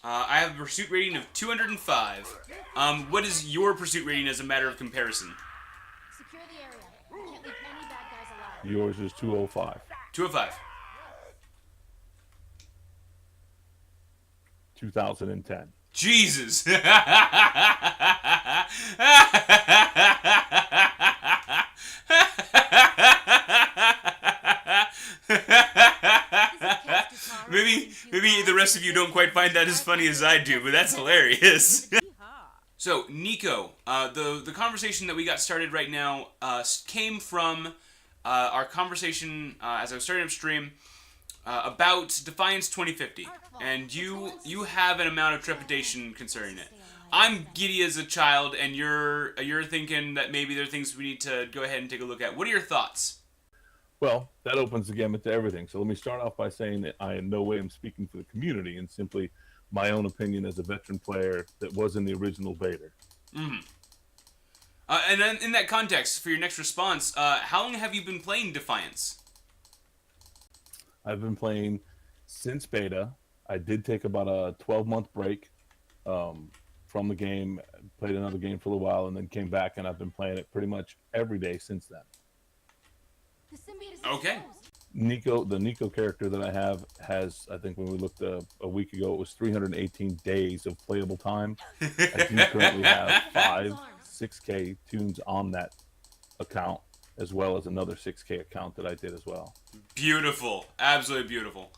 I have a pursuit rating of 205. What is your pursuit rating as a matter of comparison? Secure the area. We can't leave any bad guys alive. Yours is 205. 205. 2010. Jesus. maybe the rest of you don't quite find that as funny as I do, but that's hilarious. So, Nico, the conversation that we got started right now came from our conversation as I was starting up stream about Defiance 2050, and you have an amount of trepidation concerning it. I'm giddy as a child, and you're thinking that maybe there are things we need to go ahead and take a look at. What are your thoughts? Well, that opens the gamut to everything. So let me start off by saying that I in no way am speaking for the community, and simply my own opinion as a veteran player that was in the original beta. Mm-hmm. And then in that context, for your next response, how long have you been playing Defiance? I've been playing since beta. I did take about a 12-month break from the game, played another game for a little while, and then came back, and I've been playing it pretty much every day since then. Okay. Nico, the Nico character that I have has, I think when we looked a week ago, it was 318 days of playable time. I do currently have 6K tunes on that account, as well as another 6K account that I did as well. Beautiful. Absolutely beautiful.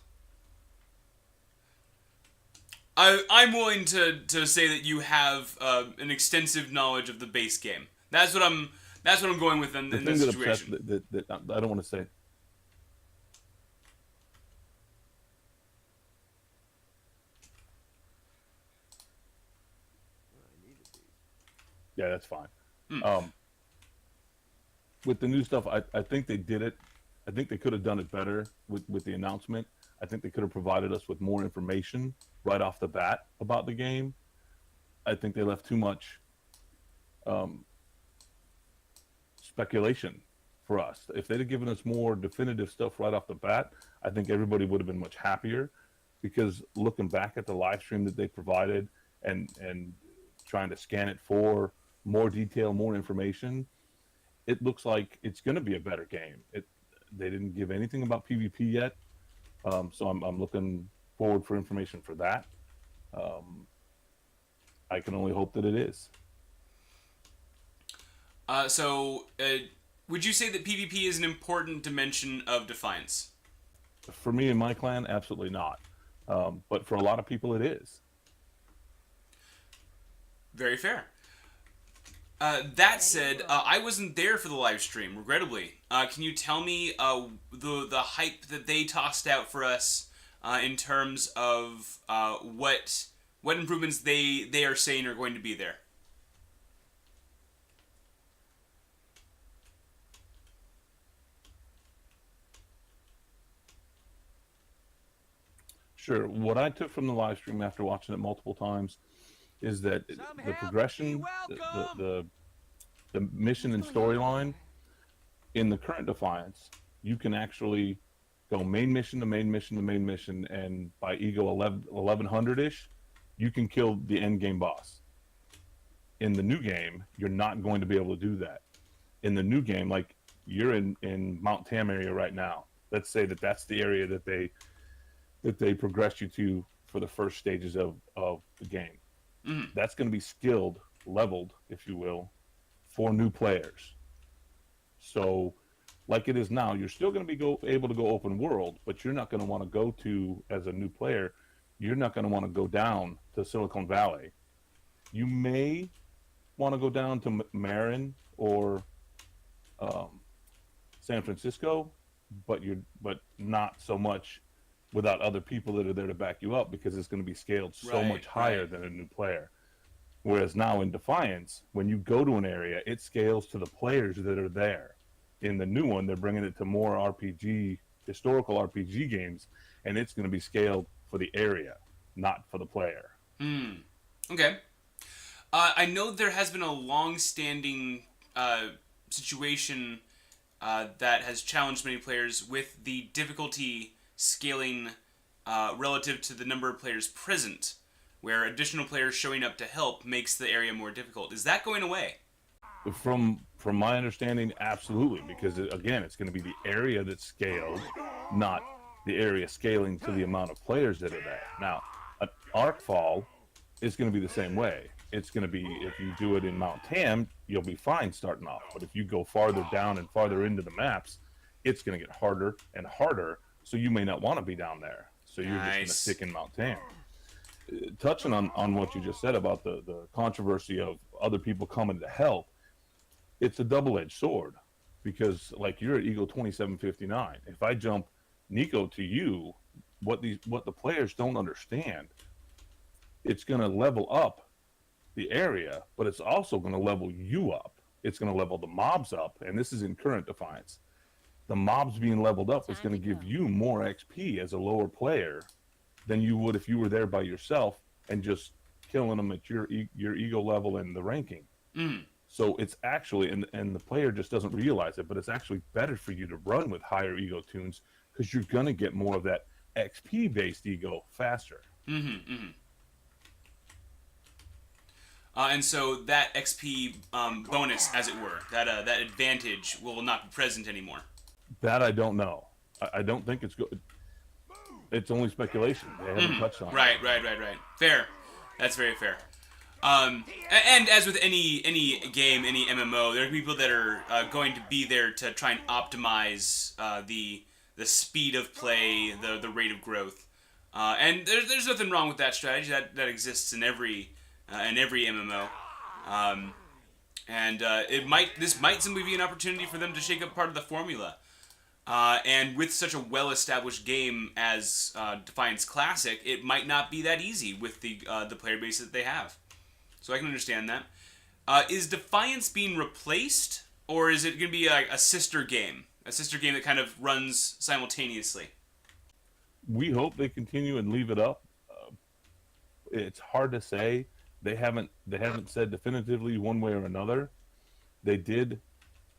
I'm willing to say that you have an extensive knowledge of the base game. That's what I'm going with in this situation. That I don't want to say. Yeah, that's fine. With the new stuff, I think they did it. I think they could have done it better with the announcement. I think they could have provided us with more information right off the bat about the game. I think they left too much speculation for us. If they'd have given us more definitive stuff right off the bat, I think everybody would have been much happier, because looking back at the live stream that they provided and trying to scan it for more detail, more information, it looks like it's going to be a better game. They didn't give anything about PvP yet, so I'm looking forward for information for that. I can only hope that it is. Would you say that PvP is an important dimension of Defiance? For me and my clan, absolutely not. But for a lot of people, it is. Very fair. That said, I wasn't there for the live stream, regrettably. Can you tell me the hype that they tossed out for us in terms of what improvements they are saying are going to be there? Sure. What I took from the live stream after watching it multiple times is that the progression, the mission and storyline in the current Defiance, you can actually go main mission to main mission to main mission, and by ego 1100-ish, you can kill the end game boss. In the new game, you're not going to be able to do that. In the new game, like you're in Mount Tam area right now. Let's say that's the area that they progress you to for the first stages of the game. Mm. That's going to be skilled, leveled, if you will, for new players. So, like it is now, you're still going to be able to go open world, but you're not going to want to go to, as a new player, you're not going to want to go down to Silicon Valley. You may want to go down to Marin or San Francisco, but not so much without other people that are there to back you up, because it's going to be scaled so much higher than a new player. Whereas now in Defiance, when you go to an area, it scales to the players that are there. In the new one, they're bringing it to more historical RPG games, and it's going to be scaled for the area, not for the player. Okay. I know there has been a long-standing situation that has challenged many players with the difficulty scaling relative to the number of players present. where additional players showing up to help makes the area more difficult. Is that going away? From my understanding, absolutely, because again, it's going to be the area that's scaled, not the area scaling to the amount of players that are there. Now, an arc fall is going to be the same way. It's going to be, if you do it in Mount Tam, you'll be fine starting off. But if you go farther down and farther into the maps, it's going to get harder and harder. So you may not want to be down there. So you're just going to stick in Mount Tam. Touching on what you just said about the controversy of other people coming to help, it's a double-edged sword, because like you're at Eagle 2759. If I jump Nico to you, what the players don't understand, it's going to level up the area, but it's also going to level you up. It's going to level the mobs up, and this is in current Defiance. The mobs being leveled up is going to give you more XP as a lower player than you would if you were there by yourself and just killing them at your ego level and the ranking. So it's actually, and the player just doesn't realize it, but it's actually better for you to run with higher ego tunes, because you're going to get more of that XP-based ego faster. And so that XP bonus, as it were, that advantage will not be present anymore. That I don't know. I don't think it's good. It's only speculation. They haven't touched on it. Right. Fair. That's very fair. And as with any game, any MMO, there are people that are going to be there to try and optimize the speed of play, the rate of growth. And there's nothing wrong with that strategy. That exists in every MMO. This might simply be an opportunity for them to shake up part of the formula. And with such a well-established game as Defiance Classic, it might not be that easy with the player base that they have. So I can understand that. Is Defiance being replaced, or is it going to be a sister game? A sister game that kind of runs simultaneously? We hope they continue and leave it up. It's hard to say. They haven't said definitively one way or another. They did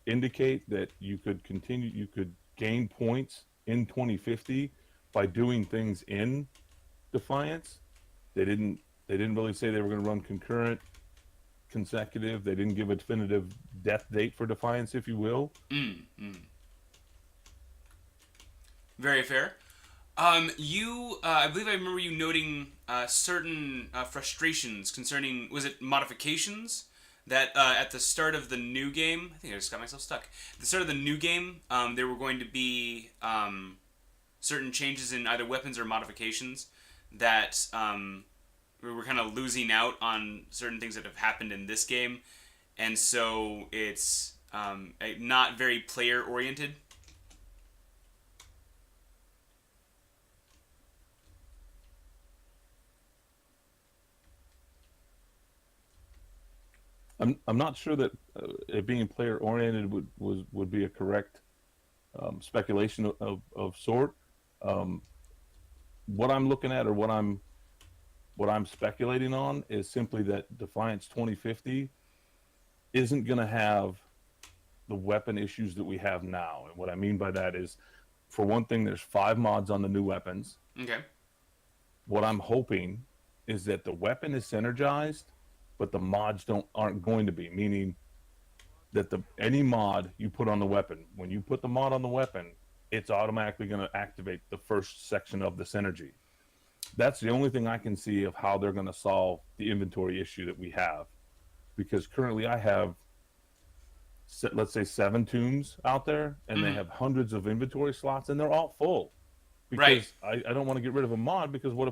indicate that you could gain points in 2050 by doing things in Defiance. They didn't really say they were going to run concurrent, consecutive. They didn't give a definitive death date for Defiance, if you will. Very fair. I believe I remember you noting certain frustrations concerning, was it modifications? That at the start of the new game, I think I just got myself stuck. At the start of the new game, there were going to be certain changes in either weapons or modifications that we were kind of losing out on certain things that have happened in this game, and so it's not very player oriented. I'm not sure that it being player oriented would be a correct speculation of sort. What I'm looking at, or what I'm speculating on, is simply that Defiance 2050 isn't going to have the weapon issues that we have now. And what I mean by that is, for one thing, there's 5 mods on the new weapons. Okay. What I'm hoping is that the weapon is synergized, but the mods aren't going to be, meaning that any mod you put on the weapon, when you put the mod on the weapon, it's automatically going to activate the first section of the synergy. That's the only thing I can see of how they're going to solve the inventory issue that we have, because currently I have, let's say, 7 tombs out there, and they have hundreds of inventory slots, and they're all full. Because I don't want to get rid of a mod, because what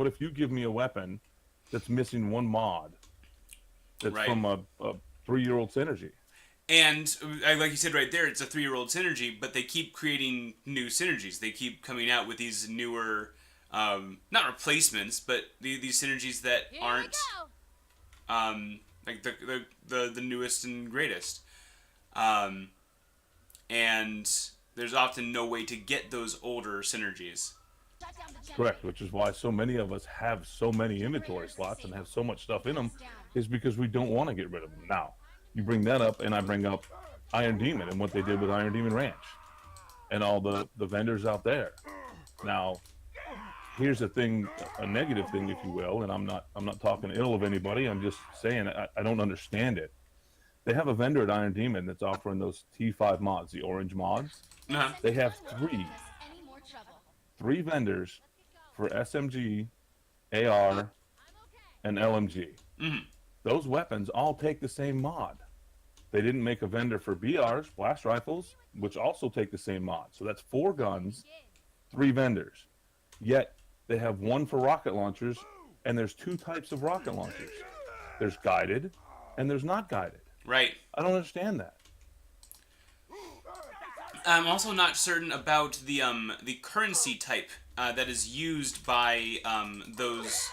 if you give me a weapon that's missing one mod that's from a 3-year-old synergy? And like you said right there, it's a 3-year-old synergy, but they keep creating new synergies. They keep coming out with these newer, not replacements, but these synergies that aren't like the newest and greatest. And there's often no way to get those older synergies. Correct, which is why so many of us have so many inventory slots and have so much stuff in them, is because we don't want to get rid of them. Now, you bring that up, and I bring up Iron Demon and what they did with Iron Demon Ranch and all the vendors out there. Now, here's the thing, a negative thing, if you will, and I'm not talking ill of anybody. I'm just saying I don't understand it. They have a vendor at Iron Demon that's offering those T5 mods, the orange mods. Uh-huh. They have three vendors for SMG, AR, and LMG. Mm-hmm. Those weapons all take the same mod. They didn't make a vendor for BRs, blast rifles, which also take the same mod. So that's 4 guns, 3 vendors. Yet they have one for rocket launchers, and there's 2 types of rocket launchers. There's guided, and there's not guided. Right. I don't understand that. I'm also not certain about the currency type that is used by those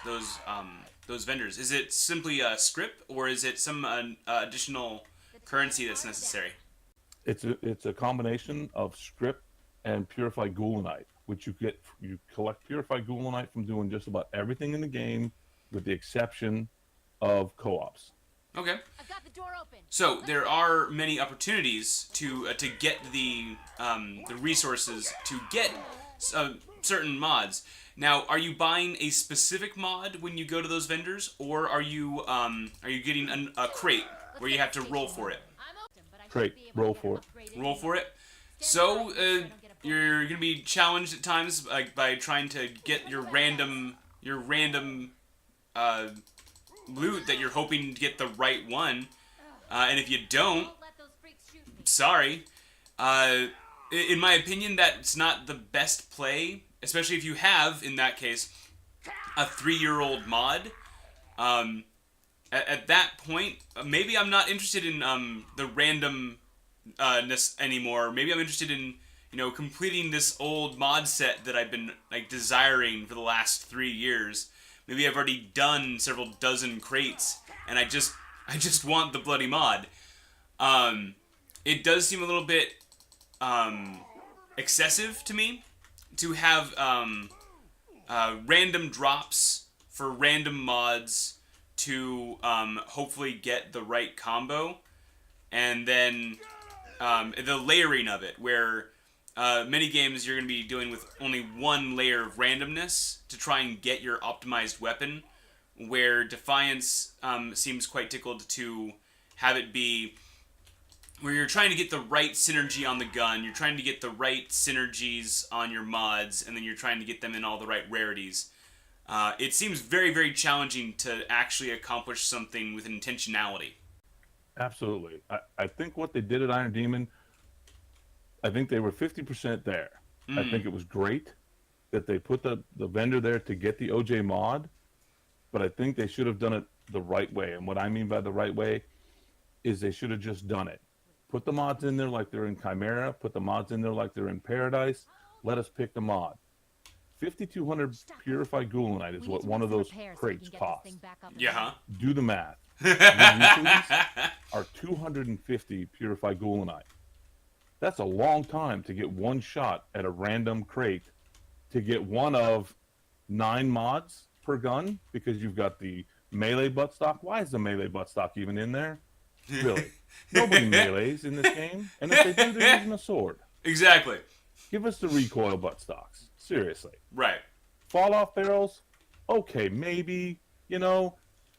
vendors. Is it simply a script, or is it some additional currency that's necessary? It's a combination of script and purified goulanite, which you collect purified goulanite from doing just about everything in the game, with the exception of co-ops. Okay. I've got the door open. So there are many opportunities to get the resources to get certain mods. Now, are you buying a specific mod when you go to those vendors, or are you getting a crate where you have to roll for it? Crate, roll for it. Roll for it. So you're gonna be challenged at times by trying to get your random loot that you're hoping to get the right one, and if you don't, sorry. In my opinion, that's not the best play, especially if you have, in that case, a 3-year-old mod. At that point, maybe I'm not interested in the randomness anymore. Maybe I'm interested in completing this old mod set that I've been desiring for the last 3 years. Maybe I've already done several dozen crates, and I just want the bloody mod. It does seem a little bit excessive to me to have random drops for random mods to hopefully get the right combo, and then the layering of it, where many games you're going to be dealing with only one layer of randomness to try and get your optimized weapon, where Defiance seems quite tickled to have it be where you're trying to get the right synergy on the gun, you're trying to get the right synergies on your mods, and then you're trying to get them in all the right rarities. It seems very, very challenging to actually accomplish something with intentionality. Absolutely. I think what they did at Iron Demon, I think they were 50% there. I think it was great that they put the vendor there to get the OJ mod, but I think they should have done it the right way. And what I mean by the right way is they should have just done it. Put the mods in there like they're in Chimera, put the mods in there like they're in Paradise, let us pick the mod. 5,200 purified goulanite is what one of those crates costs. Yeah. Do the math. Utilities are 250 purified goulanite. That's a long time to get one shot at a random crate to get one of 9 mods per gun, because you've got the melee buttstock. Why is the melee buttstock even in there? Really? Nobody melees in this game. And if they do, they're using a sword. Exactly. Give us the recoil buttstocks. Seriously. Right. Fall-off barrels? Okay, maybe.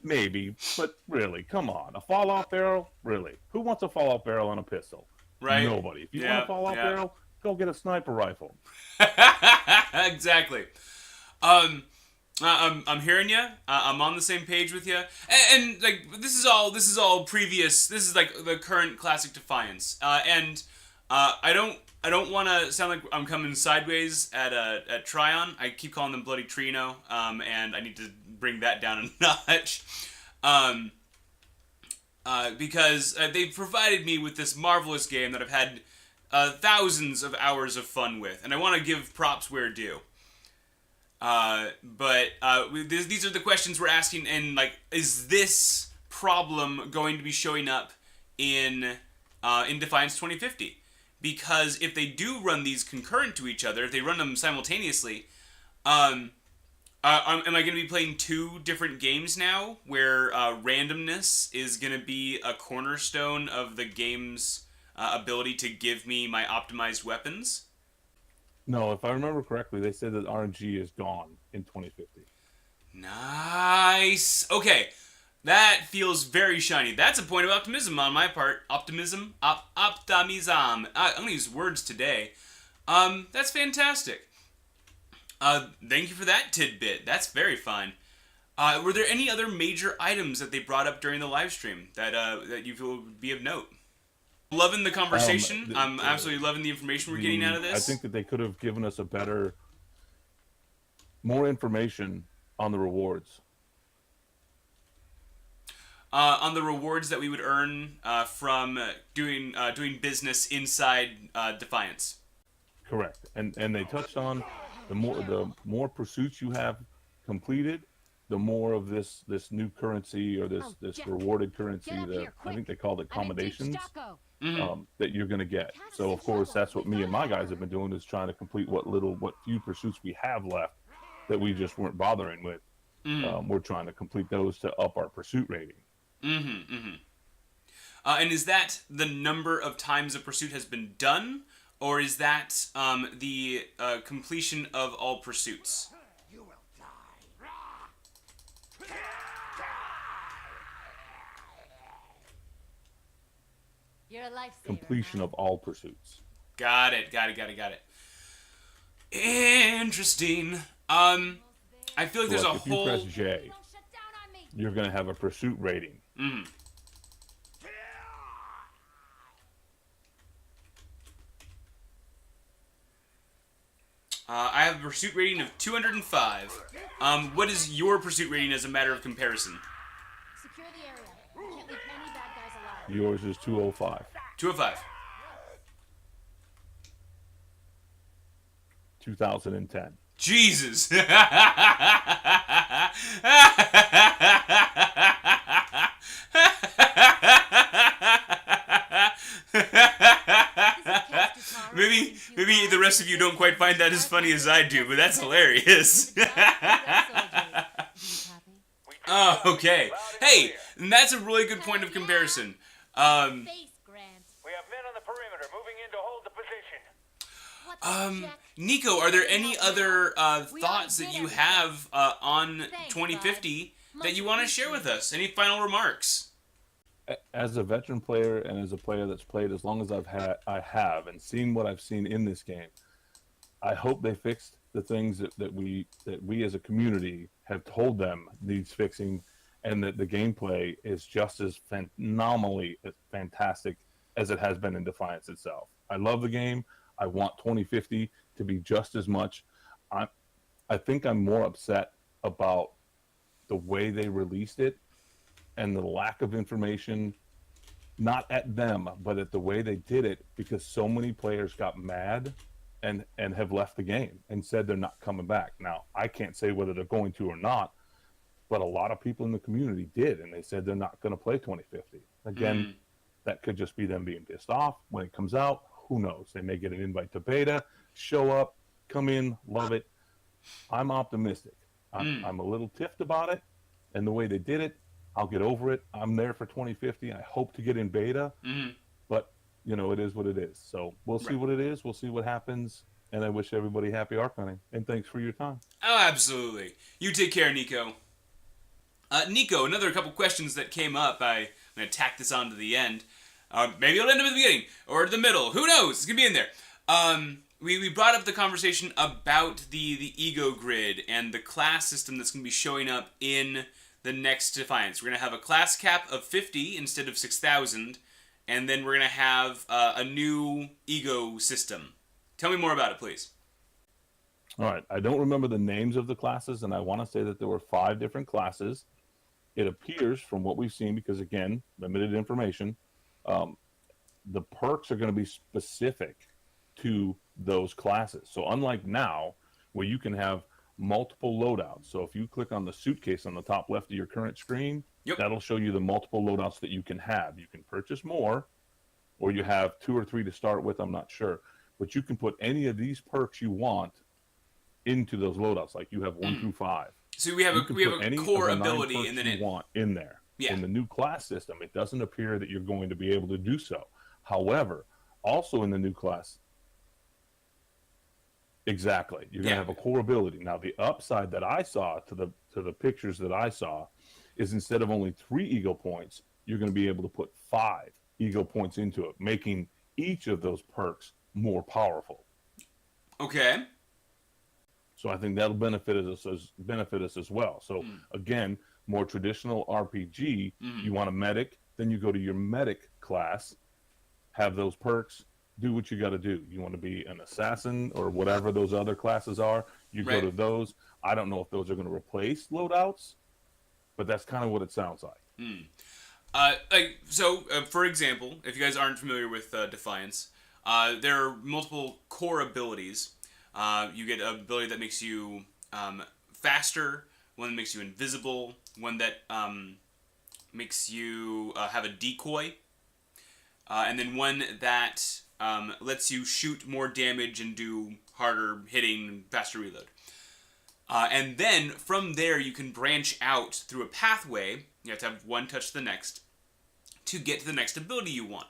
Maybe. But really, come on. A fall-off barrel? Really? Who wants a fall-off barrel on a pistol? Right. Nobody. If you want a fall-off barrel, go get a sniper rifle. Exactly. I'm hearing you. I'm on the same page with you. And this is all previous. This is like the current classic Defiance. And I don't want to sound like I'm coming sideways at Tryon. I keep calling them Bloody Trino. And I need to bring that down a notch. Because they've provided me with this marvelous game that I've had thousands of hours of fun with, and I want to give props where due. But these are the questions we're asking, and is this problem going to be showing up in Defiance 2050? Because if they do run these concurrent to each other, if they run them simultaneously, am I going to be playing 2 different games now, where randomness is going to be a cornerstone of the game's ability to give me my optimized weapons? No, if I remember correctly, they said that RNG is gone in 2050. Nice. Okay. That feels very shiny. That's a point of optimism on my part. Optimism? Optimism. I'm going to use words today. That's fantastic. Thank you for that tidbit. That's very fun. Were there any other major items that they brought up during the live stream that you feel would be of note? Loving the conversation. I'm absolutely loving the information we're getting out of this. I think that they could have given us more information on the rewards. On the rewards that we would earn from doing business inside Defiance. Correct, and they touched on the more pursuits you have completed, the more of this new currency or this rewarded currency that I think they called accommodations that you're going to get. So of course that's what me and my guys have been doing, is trying to complete what few pursuits we have left that we just weren't bothering with. We're trying to complete those to up our pursuit rating. And is that the number of times a pursuit has been done, or is that the completion of all pursuits? You will die. You're a lifesaver. Completion of all pursuits. Got it. Interesting. I feel like there's a if whole. you press J, Don't shut down on me. you're going to have a pursuit rating. I have a pursuit rating of 205. What is your pursuit rating as a matter of comparison? Secure the area. You can't leave any bad guys alive. Yours is 205. 205. 2010. Jesus. Maybe the rest of you don't quite find that as funny as I do, but that's hilarious. Oh, okay. Hey, and that's a really good point of comparison. Face, Grant. We have men on the perimeter moving in to hold the position. What the Jack? Nico, are there any other thoughts that you have on 2050 that you want to share with us? Any final remarks? As a veteran player and as a player that's played as long as I have and seen what I've seen in this game, I hope they fixed the things that we as a community have told them needs fixing, and that the gameplay is just as phenomenally fantastic as it has been in Defiance itself. I love the game. I want 2050 to be just as much. I think I'm more upset about the way they released it and the lack of information, not at them, but at the way they did it, because so many players got mad and have left the game and said they're not coming back. Now, I can't say whether they're going to or not, but a lot of people in the community did, and they said they're not going to play 2050. Again, that could just be them being pissed off. When it comes out, who knows? They may get an invite to beta, show up, come in, love it. I'm optimistic. I'm a little tiffed about it, and the way they did it, I'll get over it. I'm there for 2050. I hope to get in beta, but it is what it is. So we'll see what it is. We'll see what happens, and I wish everybody happy arc hunting. And thanks for your time. Oh, absolutely. You take care, Nico. Nico, another couple questions that came up. I'm going to tack this on to the end. Maybe it'll end up at the beginning or the middle. Who knows? It's going to be in there. We brought up the conversation about the ego grid and the class system that's going to be showing up in the next Defiance. We're going to have a class cap of 50 instead of 6,000, and then we're going to have a new ego system. Tell me more about it, please. All right. I don't remember the names of the classes, and I want to say that there were 5 different classes. It appears from what we've seen, because, again, limited information, the perks are going to be specific to those classes. So unlike now, where you can have multiple loadouts. So if you click on the suitcase on the top left of your current screen, that'll show you the multiple loadouts that you can have. You can purchase more, or you have 2 or 3 to start with, I'm not sure. But you can put any of these perks you want into those loadouts. Like you have 1 through 5. So we have a core ability, and then you want in there. Yeah. In the new class system, it doesn't appear that you're going to be able to do so. However, also in the new class, Exactly. You're going to have a core ability. Now, the upside that I saw to the pictures that I saw is instead of only 3 ego points, you're going to be able to put 5 ego points into it, making each of those perks more powerful. Okay. So I think that'll benefit us as well. So again, more traditional RPG, you want a medic, then you go to your medic class, have those perks, do what you got to do. You want to be an assassin or whatever those other classes are, you go to those. I don't know if those are going to replace loadouts, but that's kind of what it sounds like. For example, if you guys aren't familiar with Defiance, there are multiple core abilities. You get an ability that makes you faster, one that makes you invisible, one that makes you have a decoy, and then one that lets you shoot more damage and do harder hitting, faster reload. And then from there you can branch out through a pathway. You have to have one touch the next to get to the next ability you want.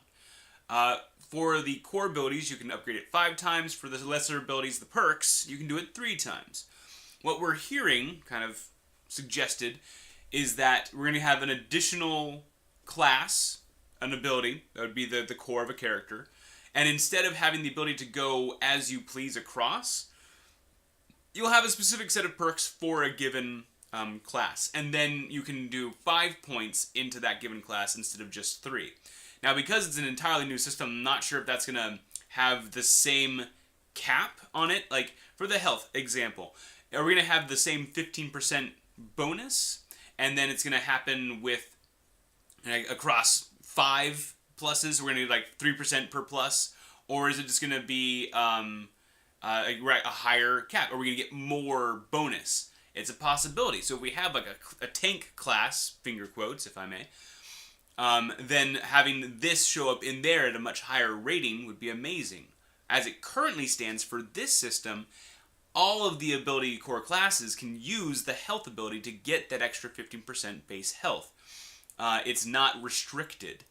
For the core abilities, you can upgrade it 5 times. For the lesser abilities, the perks, you can do it 3 times. What we're hearing, kind of suggested, is that we're going to have an additional class, an ability, that would be the core of a character, and instead of having the ability to go as you please across, you'll have a specific set of perks for a given class, and then you can do 5 points into that given class instead of just 3. Now, because it's an entirely new system, I'm not sure if that's going to have the same cap on it. Like, for the health example, are we going to have the same 15% bonus, and then it's going to happen with, across 5 pluses, we're going to do like 3% per plus, or is it just going to be a higher cap? Are we going to get more bonus? It's a possibility. So if we have like a tank class, finger quotes, if I may, then having this show up in there at a much higher rating would be amazing. As it currently stands for this system, all of the ability core classes can use the health ability to get that extra 15% base health. It's not restricted.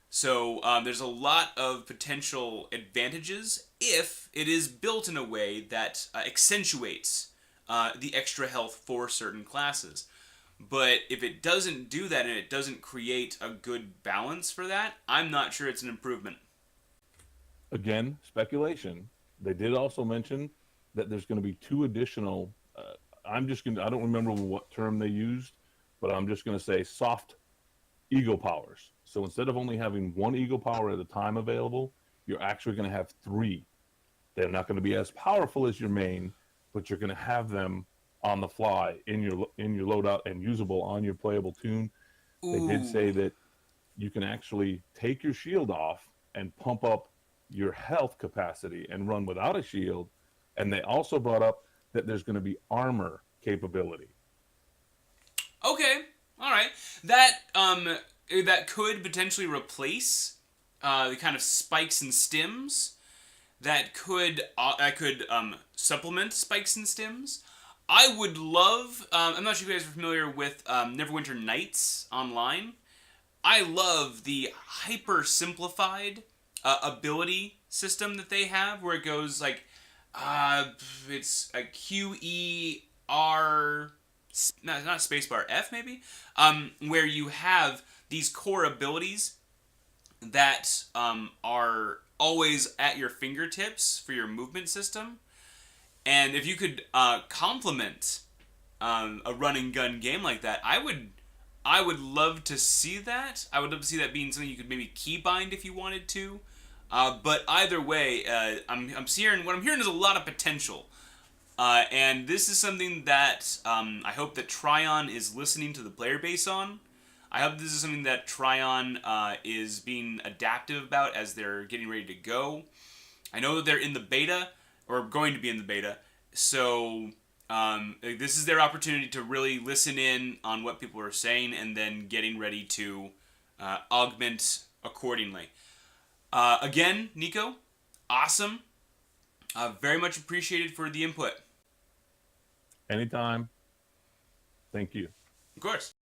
So there's a lot of potential advantages if it is built in a way that accentuates the extra health for certain classes. But if it doesn't do that and it doesn't create a good balance for that, I'm not sure it's an improvement. Again, speculation. They did also mention that there's going to be 2 additional, I don't remember what term they used, but I'm just going to say soft ego powers. So instead of only having 1 ego power at a time available, you're actually going to have 3. They're not going to be as powerful as your main, but you're going to have them on the fly in your loadout and usable on your playable tune. They did say that you can actually take your shield off and pump up your health capacity and run without a shield. And they also brought up that there's going to be armor capability. Okay, all right. That could potentially replace the kind of spikes and stims. That could supplement spikes and stims. I would love, I'm not sure if you guys are familiar with Neverwinter Nights online. I love the hyper simplified ability system that they have, where it goes like, it's a QER, not spacebar, F maybe, where you have these core abilities that are always at your fingertips for your movement system. And if you could complement a run and gun game like that, I would love to see that. I would love to see that being something you could maybe keybind if you wanted to. But either way, what I'm hearing is a lot of potential. And this is something that I hope that Tryon is listening to the player base on. I hope this is something that Tryon is being adaptive about as they're getting ready to go. I know that they're in the beta, or going to be in the beta, so this is their opportunity to really listen in on what people are saying and then getting ready to augment accordingly. Again, Nico, awesome. Very much appreciated for the input. Anytime. Thank you. Of course.